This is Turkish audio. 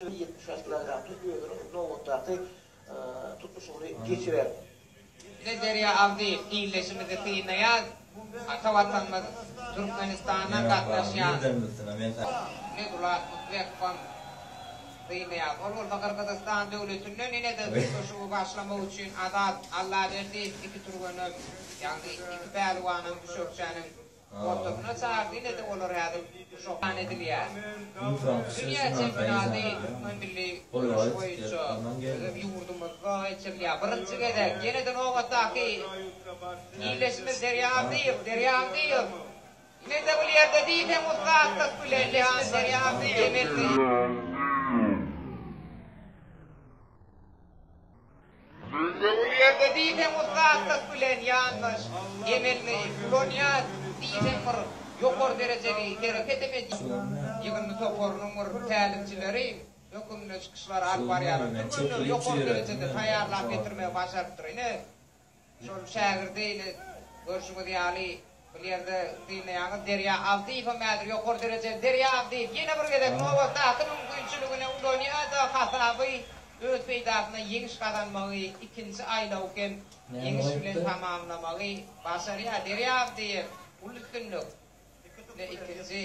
70 kilogram tutuyor, nohutları tutuşunu geçirer. Ne derya avdi iyileşimi de kıyınaya atavatlanma Türkmenistan'dan katlaşan ne dular mutlaka kıyınaya olur Kırgızistan devletinden yine de tutuşu başlama için adat Allah verdi iki turbanım yani iki pehlivanın şokçanın ortakına çağırdı yine de olur ya şoktan ediliyor. Dünya çempionatı Türkmen Milli Kuruluş boyunca yurdumuzda geçiriliyor. Birinci gedek yine de novattaki iyileşimiz derya değil. Yine de bu yerde değil de mutlaka kulellihan derya değil. Bu yerde değil de mutlaka kulen yanlış. Yemelli kolonya değil de yukarı dereceli hareket edemedi. Yığın toporunun talimcileri yokunlu çıkışlar al var ya. Yukarı derecede tayarlap getirmeye başarıp duruyor. Ne? Şol şagirdeyle görüşümüz yani bu yerde değil yani derya aldı ifamadır. Yukarı dereceli derya aldı. Yine bir gedek novatta akının güçlüğüne ulonya da hasabı ötbeydağına yeniş kazanmağı ikinci aylavken yeniş bilen tamamlamağı başarıya derya aldı. Ulutkunluk. Ne ikinci